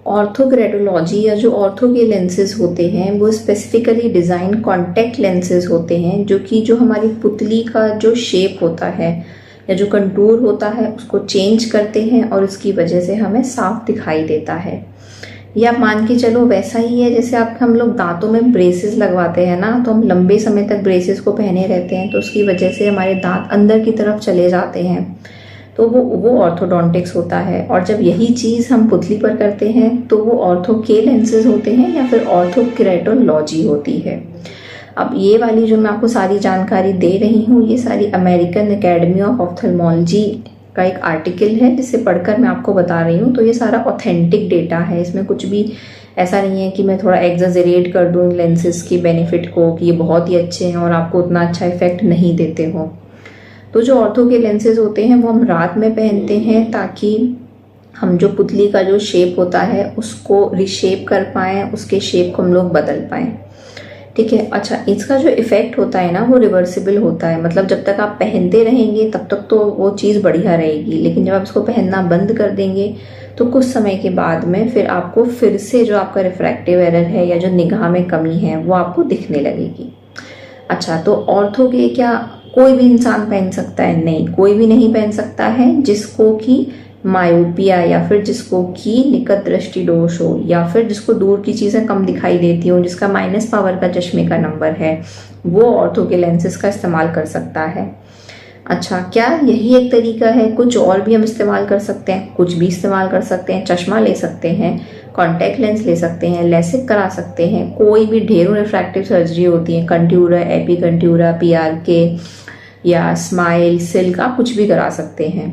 Orthokeratology या जो ortho के लेंसेज होते हैं वो स्पेसिफिकली डिज़ाइन कॉन्टैक्ट लेंसेज होते हैं, जो कि जो हमारी पुतली का जो शेप होता है या जो कंटूर होता है उसको चेंज करते हैं और उसकी वजह से हमें साफ दिखाई देता है। या मान के चलो वैसा ही है जैसे हम लोग दांतों में ब्रेसेस लगवाते हैं ना, तो हम लंबे समय तक ब्रेसेस को पहने रहते हैं तो उसकी वजह से हमारे दांत अंदर की तरफ चले जाते हैं, तो वो ऑर्थोडोंटिक्स होता है। और जब यही चीज़ हम पुतली पर करते हैं तो वो ऑर्थो के लेंसेज होते हैं या फिर ऑर्थोकेरेटोलॉजी होती है। अब ये वाली जो मैं आपको सारी जानकारी दे रही हूँ ये सारी अमेरिकन एकेडमी ऑफ ऑफ्थल्मोलॉजी का एक आर्टिकल है जिसे पढ़कर मैं आपको बता रही हूँ। तो ये सारा ऑथेंटिक डेटा है, इसमें कुछ भी ऐसा नहीं है कि मैं थोड़ा एग्जैजरेट कर दूँ इन लेंसेज के बेनिफिट को कि ये बहुत ही अच्छे हैं और आपको उतना अच्छा इफेक्ट नहीं देते हो। तो जो ऑर्थो के लेंसेज होते हैं वो हम रात में पहनते हैं ताकि हम जो पुतली का जो शेप होता है उसको रिशेप कर पाएँ, उसके शेप को हम लोग बदल पाएँ। ठीक है। अच्छा, इसका जो इफ़ेक्ट होता है ना वो रिवर्सिबल होता है, मतलब जब तक आप पहनते रहेंगे तब तक तो वो चीज़ बढ़िया रहेगी, लेकिन जब आप इसको पहनना बंद कर देंगे तो कुछ समय के बाद में फिर आपको फिर से जो आपका रिफ्रैक्टिव एरर है या जो निगाह में कमी है वो आपको दिखने लगेगी। अच्छा, तो ऑर्थो के क्या कोई भी इंसान पहन सकता है? नहीं, कोई भी नहीं पहन सकता है जिसको कि मायोपिया या फिर जिसको कि निकट दृष्टि दोष हो या फिर जिसको दूर की चीज़ें कम दिखाई देती हो, जिसका माइनस पावर का चश्मे का नंबर है, वो ऑर्थो के लेंसेज का इस्तेमाल कर सकता है। अच्छा, क्या यही एक तरीका है? कुछ और भी हम इस्तेमाल कर सकते हैं, कुछ भी इस्तेमाल कर सकते हैं। चश्मा ले सकते हैं, कॉन्टैक्ट लेंस ले सकते हैं, लेसिक करा सकते हैं, कोई भी ढेरों रिफ्रैक्टिव सर्जरी होती है, कंट्यूरा, एपीकंट्यूरा, PRK या स्माइल, सिल्क, आप कुछ भी करा सकते हैं।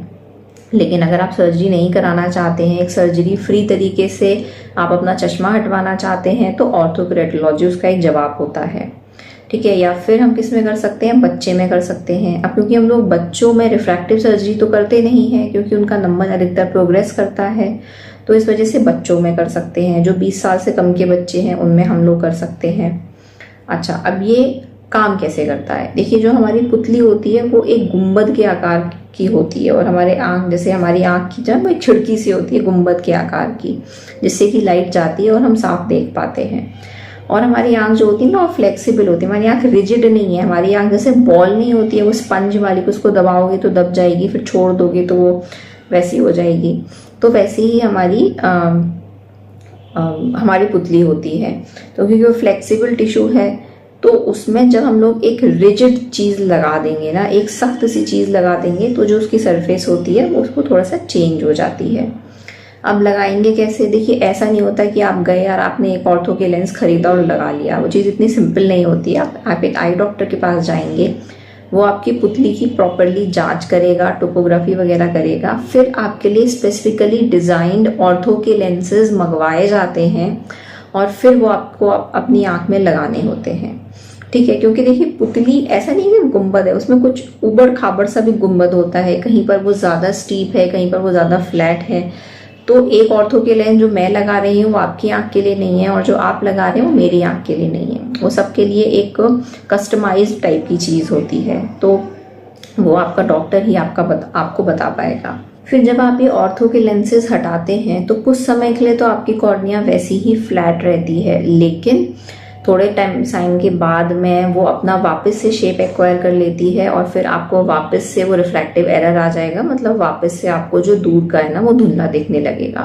लेकिन अगर आप सर्जरी नहीं कराना चाहते हैं, एक सर्जरी फ्री तरीके से आप अपना चश्मा हटवाना चाहते हैं, तो ऑर्थोकेरेटोलॉजी उसका एक जवाब होता है। ठीक है। या फिर हम किस में कर सकते हैं? बच्चे में कर सकते हैं। अब क्योंकि हम लोग बच्चों में रिफ्रैक्टिव सर्जरी तो करते नहीं हैं क्योंकि उनका नंबर अधिकतर प्रोग्रेस करता है, तो इस वजह से बच्चों में कर सकते हैं। जो 20 साल से कम के बच्चे हैं उनमें हम लोग कर सकते हैं। अच्छा, अब ये काम कैसे करता है? देखिए, जो हमारी पुतली होती है वो एक गुंबद के आकार की होती है और हमारे आँख, जैसे हमारी आँख की जब एक खिड़की सी होती है गुंबद के आकार की, जिससे कि लाइट जाती है और हम साफ देख पाते हैं। और हमारी आँख जो होती है ना वो फ्लेक्सिबल होती है, हमारी आँख रिजिड नहीं है। हमारी आँख जैसे बॉल नहीं होती है वो स्पंज वाली, को उसको दबाओगे तो दब जाएगी, फिर छोड़ दोगे तो वो वैसी हो जाएगी। तो वैसे ही हमारी पुतली होती है। तो क्योंकि वो फ्लेक्सिबल टिश्यू है तो उसमें जब हम लोग एक रिजिड चीज़ लगा देंगे ना, एक सख्त सी चीज़ लगा देंगे, तो जो उसकी सरफेस होती है वो उसको थोड़ा सा चेंज हो जाती है। अब लगाएंगे कैसे? देखिए, ऐसा नहीं होता कि आप गए और आपने एक ऑर्थो के लेंस खरीदा और लगा लिया, वो चीज़ इतनी सिंपल नहीं होती है। आप एक आई डॉक्टर के पास जाएंगे, वो आपकी पुतली की प्रॉपरली जांच करेगा, टोपोग्राफी वगैरह करेगा, फिर आपके लिए स्पेसिफिकली डिज़ाइंड ऑर्थो के लेंसेज मंगवाए जाते हैं और फिर वो आपको अपनी आँख में लगाने होते हैं। ठीक है। क्योंकि देखिए, पुतली ऐसा नहीं है कि गुंबद है, उसमें कुछ उबड़ खाबड़ सा भी गुंबद होता है, कहीं पर वो ज़्यादा स्टीप है, कहीं पर वो ज़्यादा फ्लैट है। तो एक ऑर्थो के लेंस जो मैं लगा रही हूँ वो आपकी आंख के लिए नहीं है और जो आप लगा रहे हो वो मेरी आंख के लिए नहीं है, वो सबके लिए एक कस्टमाइज्ड टाइप की चीज़ होती है। तो वो आपका डॉक्टर ही आपको बता पाएगा। फिर जब आप ये ऑर्थो के लेंसेज हटाते हैं तो कुछ समय के लिए तो आपकी कॉर्निया वैसी ही फ्लैट रहती है, लेकिन थोड़े टाइम के बाद में वो अपना वापस से शेप एक्वायर कर लेती है और फिर आपको वापस से वो रिफ्रैक्टिव एरर आ जाएगा, मतलब वापस से आपको जो दूर का है ना वो धुंधला दिखने लगेगा।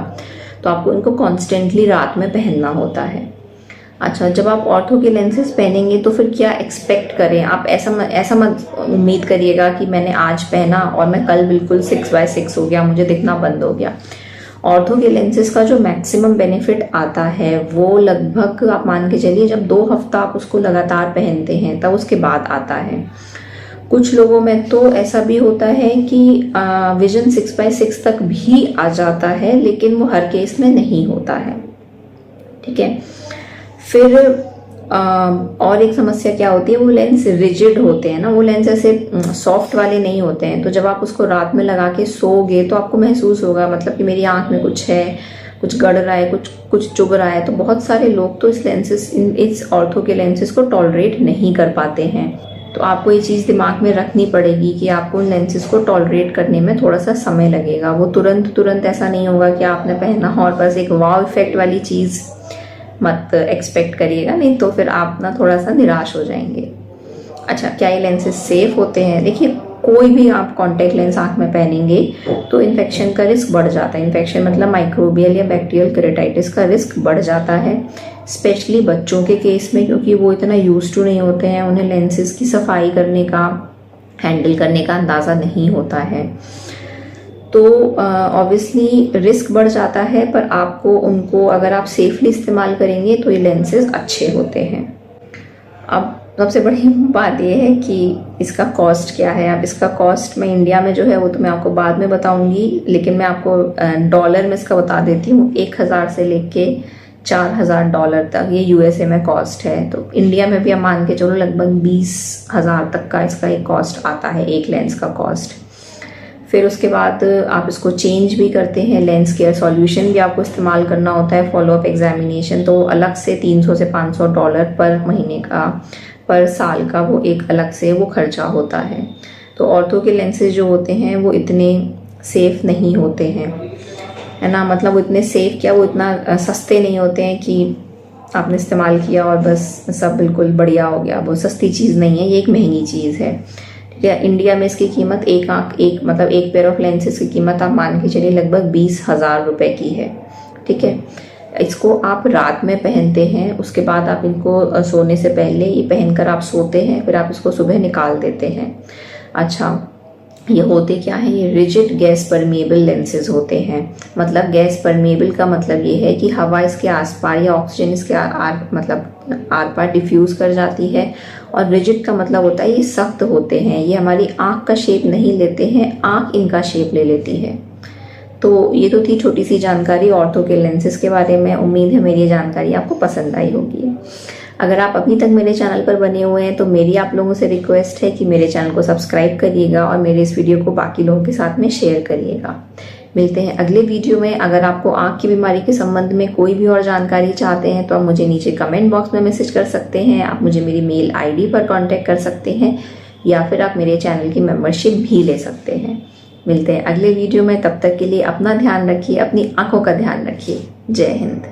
तो आपको इनको कॉन्स्टेंटली रात में पहनना होता है। अच्छा, जब आप ऑर्थो के लेंसेज पहनेंगे तो फिर क्या एक्सपेक्ट करें आप? ऐसा मत उम्मीद करिएगा कि मैंने आज पहना और मैं कल बिल्कुल 6/6 हो गया, मुझे दिखना बंद हो गया। ऑर्थो के लेंसेज का जो मैक्सिमम बेनिफिट आता है वो लगभग आप मान के चलिए जब 2 हफ्ता आप उसको लगातार पहनते हैं तब उसके बाद आता है। कुछ लोगों में तो ऐसा भी होता है कि विजन 6/6 तक भी आ जाता है, लेकिन वो हर केस में नहीं होता है। ठीक है। फिर और एक समस्या क्या होती है, वो लेंस रिजिड होते हैं ना, वो लेंस ऐसे सॉफ्ट वाले नहीं होते हैं। तो जब आप उसको रात में लगा के सोओगे तो आपको महसूस होगा, मतलब कि मेरी आंख में कुछ है, कुछ गड़ रहा है, कुछ चुभ रहा है। तो बहुत सारे लोग तो इस ऑर्थो के लेंसेज को टॉलरेट नहीं कर पाते हैं। तो आपको ये चीज़ दिमाग में रखनी पड़ेगी कि आपको उन लेंसेज को टॉलरेट करने में थोड़ा सा समय लगेगा। वो तुरंत ऐसा नहीं होगा कि आपने पहना और बस एक वाव इफेक्ट वाली चीज़ मत एक्सपेक्ट करिएगा, नहीं तो फिर आप ना थोड़ा सा निराश हो जाएंगे। अच्छा, क्या ये लेंसेज सेफ होते हैं? देखिए, कोई भी आप कॉन्टैक्ट लेंस आँख में पहनेंगे तो इन्फेक्शन का रिस्क बढ़ जाता है। इन्फेक्शन मतलब माइक्रोबियल या बैक्टीरियल केरेटाइटिस का रिस्क बढ़ जाता है, स्पेशली बच्चों के केस में, क्योंकि वो इतना यूज टू नहीं होते हैं, उन्हें लेंसेज की सफाई करने का, हैंडल करने का अंदाज़ा नहीं होता है। तो ऑब्वियसली रिस्क बढ़ जाता है, पर आपको उनको अगर आप सेफली इस्तेमाल करेंगे तो ये लेंसेज अच्छे होते हैं। अब सबसे बड़ी बात यह है कि इसका कॉस्ट क्या है। अब इसका कॉस्ट मैं इंडिया में जो है वो तो मैं आपको बाद में बताऊंगी, लेकिन मैं आपको डॉलर में इसका बता देती हूँ। 1000 से लेके 4000 डॉलर तक ये यूएसए में कॉस्ट है। तो इंडिया में भी हम मान के चलो लगभग 20,000 तक का इसका एक कॉस्ट आता है, एक लेंस का कॉस्ट। फिर उसके बाद आप इसको चेंज भी करते हैं, लेंस केयर सॉल्यूशन भी आपको इस्तेमाल करना होता है, फॉलोअप एग्जामिनेशन, तो अलग से 300 से 500 डॉलर पर महीने का, पर साल का, वो एक अलग से वो खर्चा होता है। तो ऑर्थो के लेंसेज जो होते हैं वो इतने सेफ नहीं होते हैं, है ना। मतलब वो इतने सेफ क्या, वो इतना सस्ते नहीं होते हैं कि आपने इस्तेमाल किया और बस सब बिल्कुल बढ़िया हो गया। वो सस्ती चीज़ नहीं है, ये एक महंगी चीज़ है, ठीक है। इंडिया में इसकी कीमत एक पेयर ऑफ लेंसेज की कीमत आप मान के चलिए लगभग 20,000 रुपये की है, ठीक है। इसको आप रात में पहनते हैं, उसके बाद आप इनको सोने से पहले ये पहनकर आप सोते हैं, फिर आप इसको सुबह निकाल देते हैं। अच्छा, ये होते क्या है, ये रिजिड गैस परमिएबल लेंसेज होते हैं। मतलब गैस परमिएबल का मतलब ये है कि हवा इसके आसपास या ऑक्सीजन इसके आर पार डिफ्यूज़ कर जाती है, और रिजिड का मतलब होता है ये सख्त होते हैं, ये हमारी आँख का शेप नहीं लेते हैं, आँख इनका शेप ले लेती है। तो ये तो थी छोटी सी जानकारी ऑर्थो के लेंसेज के बारे में। उम्मीद है मेरी जानकारी आपको पसंद आई होगी। अगर आप अभी तक मेरे चैनल पर बने हुए हैं तो मेरी आप लोगों से रिक्वेस्ट है कि मेरे चैनल को सब्सक्राइब करिएगा और मेरे इस वीडियो को बाकी लोगों के साथ में शेयर करिएगा। मिलते हैं अगले वीडियो में। अगर आपको आँख की बीमारी के संबंध में कोई भी और जानकारी चाहते हैं तो आप मुझे नीचे कमेंट बॉक्स में मैसेज कर सकते हैं, आप मुझे मेरी मेल ID पर कॉन्टैक्ट कर सकते हैं, या फिर आप मेरे चैनल की मेंबरशिप भी ले सकते हैं। मिलते हैं अगले वीडियो में, तब तक के लिए अपना ध्यान रखिए, अपनी आंखों का ध्यान रखिए। जय हिंद।